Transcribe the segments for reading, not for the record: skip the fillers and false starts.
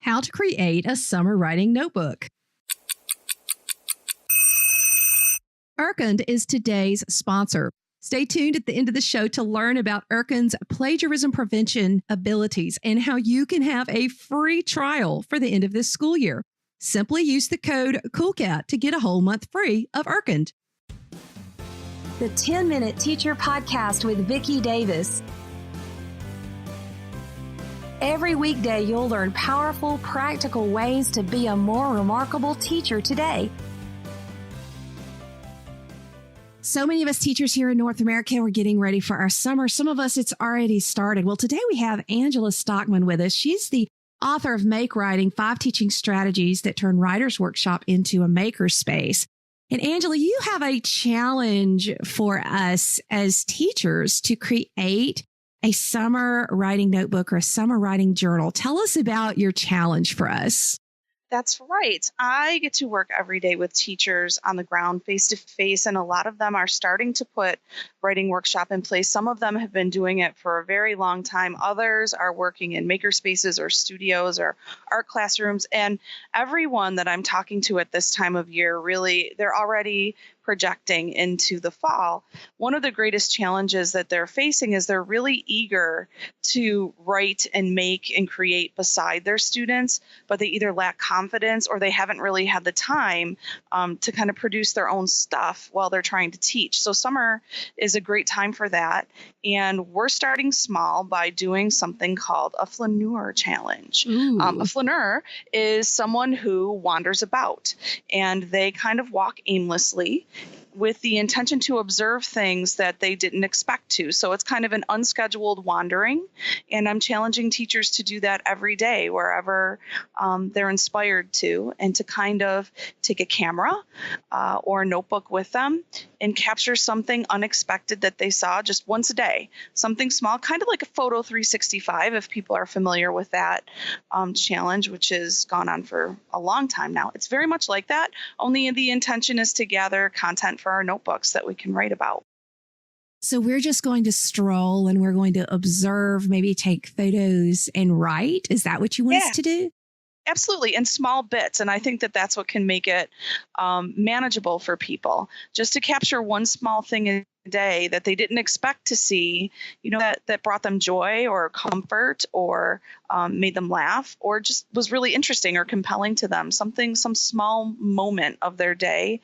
how to create a summer writing notebook. Erkund is today's sponsor. Stay tuned at the end of the show to learn about Erkund's plagiarism prevention abilities and how you can have a free trial for the end of this school year. Simply use the code COOLCAT to get a whole month free of Erkund. The 10-Minute Teacher Podcast with Vicki Davis. Every weekday, you'll learn powerful, practical ways to be a more remarkable teacher today. So many of us teachers here in North America, we're getting ready for our summer. Some of us, it's already started. Well, today we have Angela Stockman with us. She's the author of Make Writing, 5 Teaching Strategies that Turn Writer's Workshop into a Makerspace. And Angela, you have a challenge for us as teachers to create a summer writing notebook or a summer writing journal. Tell us about your challenge for us. That's right. I get to work every day with teachers on the ground, face to face, and a lot of them are starting to put writing workshop in place. Some of them have been doing it for a very long time. Others are working in makerspaces or studios or art classrooms. And everyone that I'm talking to at this time of year, really, they're already projecting into the fall. One of the greatest challenges that they're facing is they're really eager to write and make and create beside their students, but they either lack confidence or they haven't really had the time to kind of produce their own stuff while they're trying to teach. So summer is a great time for that. And we're starting small by doing something called a flaneur challenge. A flaneur is someone who wanders about and they kind of walk aimlessly with the intention to observe things that they didn't expect to. So it's kind of an unscheduled wandering. And I'm challenging teachers to do that every day, wherever they're inspired to, and to kind of take a camera or a notebook with them and capture something unexpected that they saw just once a day. Something small, kind of like a photo 365, if people are familiar with that challenge, which has gone on for a long time now. It's very much like that, only the intention is to gather content for our notebooks that we can write about. So we're just going to stroll and we're going to observe, maybe take photos and write. Is that what you want us to do? Absolutely. In small bits. And I think that that's what can make it manageable for people. Just to capture one small thing a day that they didn't expect to see, that brought them joy or comfort or made them laugh or just was really interesting or compelling to them. Some small moment of their day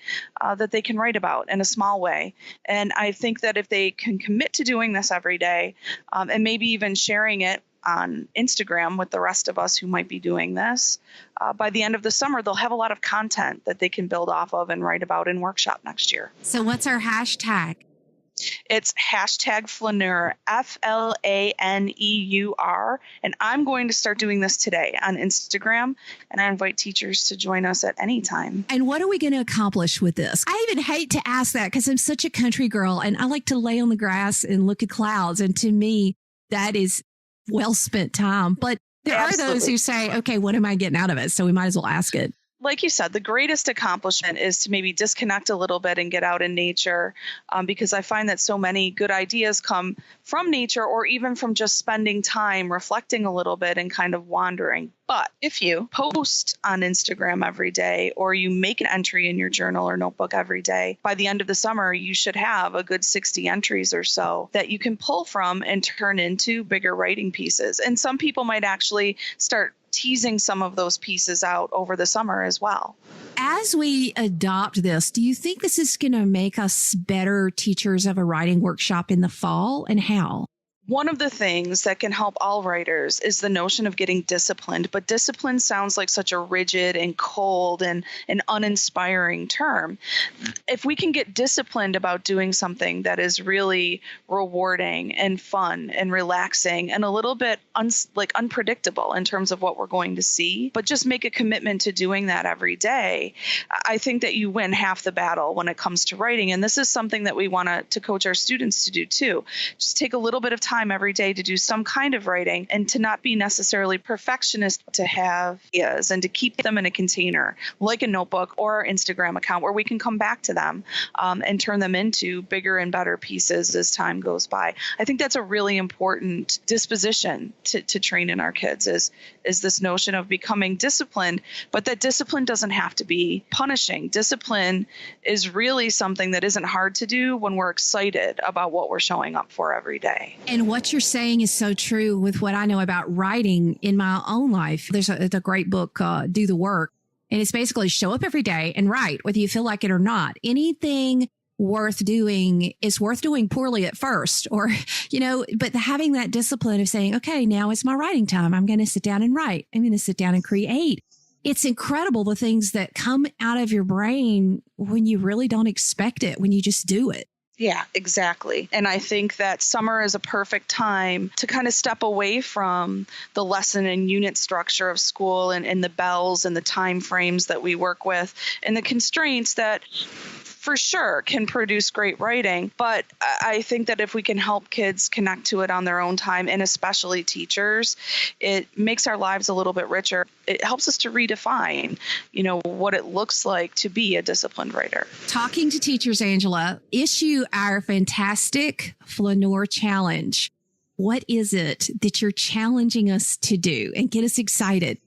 that they can write about in a small way. And I think that if they can commit to doing this every day and maybe even sharing it on Instagram with the rest of us who might be doing this, by the end of the summer, they'll have a lot of content that they can build off of and write about in workshop next year. So what's our hashtag? It's hashtag flaneur, FLANEUR. And I'm going to start doing this today on Instagram. And I invite teachers to join us at any time. And what are we going to accomplish with this? I even hate to ask that because I'm such a country girl and I like to lay on the grass and look at clouds. And to me, that is well spent time. But there are those who say, okay, what am I getting out of it? So we might as well ask it. Like you said, the greatest accomplishment is to maybe disconnect a little bit and get out in nature, because I find that so many good ideas come from nature or even from just spending time reflecting a little bit and kind of wandering. But if you post on Instagram every day or you make an entry in your journal or notebook every day, by the end of the summer, you should have a good 60 entries or so that you can pull from and turn into bigger writing pieces. And some people might actually start teasing some of those pieces out over the summer as well. As we adopt this, do you think this is going to make us better teachers of a writing workshop in the fall, and how? One of the things that can help all writers is the notion of getting disciplined, but discipline sounds like such a rigid and cold and an uninspiring term. If we can get disciplined about doing something that is really rewarding and fun and relaxing and a little bit unpredictable in terms of what we're going to see, but just make a commitment to doing that every day, I think that you win half the battle when it comes to writing. And this is something that we want to coach our students to do too. Just take a little bit of time time every day to do some kind of writing and to not be necessarily perfectionist, to have ideas and to keep them in a container like a notebook or our Instagram account where we can come back to them and turn them into bigger and better pieces as time goes by. I think that's a really important disposition to train in our kids is this notion of becoming disciplined, but that discipline doesn't have to be punishing. Discipline is really something that isn't hard to do when we're excited about what we're showing up for every day. And what you're saying is so true with what I know about writing in my own life. There's a great book, Do the Work. And it's basically show up every day and write, whether you feel like it or not. Anything worth doing is worth doing poorly at first, or, but having that discipline of saying, okay, now it's my writing time. I'm going to sit down and write. I'm going to sit down and create. It's incredible the things that come out of your brain when you really don't expect it, when you just do it. Yeah, exactly. And I think that summer is a perfect time to kind of step away from the lesson and unit structure of school and the bells and the time frames that we work with and the constraints that for sure can produce great writing. But I think that if we can help kids connect to it on their own time, and especially teachers, it makes our lives a little bit richer. It helps us to redefine, what it looks like to be a disciplined writer. Talking to teachers, Angela, issue our fantastic Flaneur Challenge. What is it that you're challenging us to do and get us excited?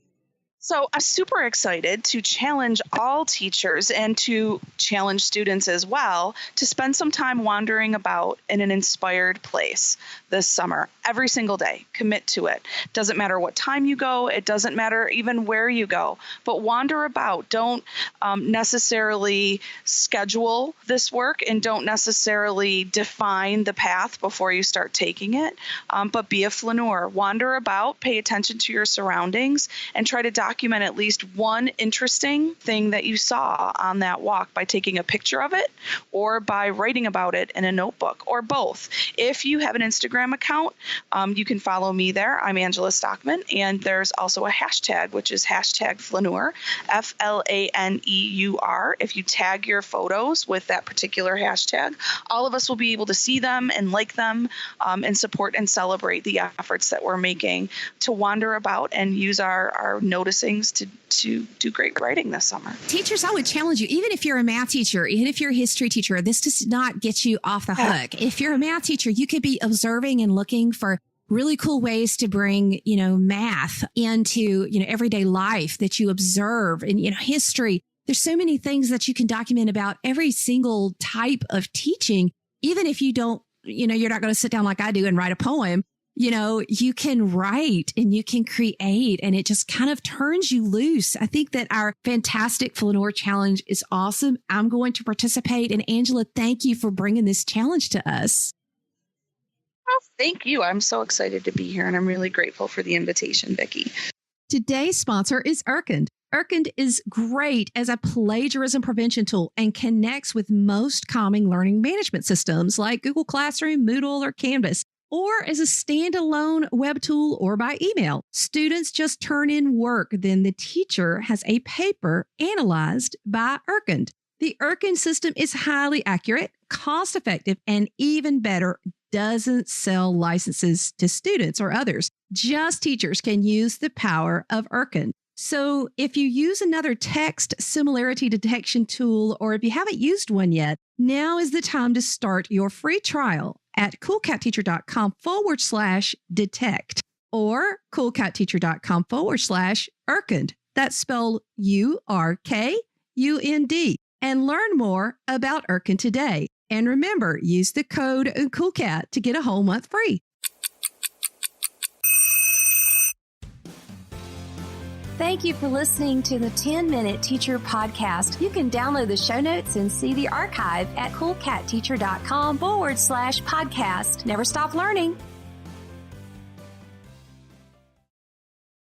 So I'm super excited to challenge all teachers and to challenge students as well to spend some time wandering about in an inspired place this summer, every single day. Commit to it. Doesn't matter what time you go. It doesn't matter even where you go, but wander about. Don't necessarily schedule this work and don't necessarily define the path before you start taking it, but be a flaneur. Wander about, pay attention to your surroundings, and try to document at least one interesting thing that you saw on that walk by taking a picture of it or by writing about it in a notebook or both. If you have an Instagram account, you can follow me there. I'm Angela Stockman. And there's also a hashtag, which is hashtag Flaneur, FLANEUR. If you tag your photos with that particular hashtag, all of us will be able to see them and like them and support and celebrate the efforts that we're making to wander about and use our noticing to do great writing this summer. Teachers, I would challenge you, even if you're a math teacher, even if you're a history teacher, this does not get you off the hook. If you're a math teacher, you could be observing and looking for really cool ways to bring, math into, everyday life that you observe and, history. There's so many things that you can document about every single type of teaching, even if you don't, you're not going to sit down like I do and write a poem. You can write and you can create, and it just kind of turns you loose. I think that our fantastic Flaneur Challenge is awesome. I'm going to participate. And Angela, thank you for bringing this challenge to us. Well, thank you. I'm so excited to be here, and I'm really grateful for the invitation, Vicki. Today's sponsor is Irkand. Irkand is great as a plagiarism prevention tool and connects with most common learning management systems like Google Classroom, Moodle, or Canvas, or as a standalone web tool or by email. Students just turn in work, then the teacher has a paper analyzed by Irkand. The Irkand system is highly accurate, cost-effective, and even better, doesn't sell licenses to students or others. Just teachers can use the power of Irkand. So if you use another text similarity detection tool, or if you haven't used one yet, now is the time to start your free trial at coolcatteacher.com/detect or coolcatteacher.com/Irkand. That's spelled URKUND. And learn more about Irkand today. And remember, use the code COOLCAT to get a whole month free. Thank you for listening to the 10-Minute Teacher Podcast. You can download the show notes and see the archive at coolcatteacher.com/podcast. Never stop learning.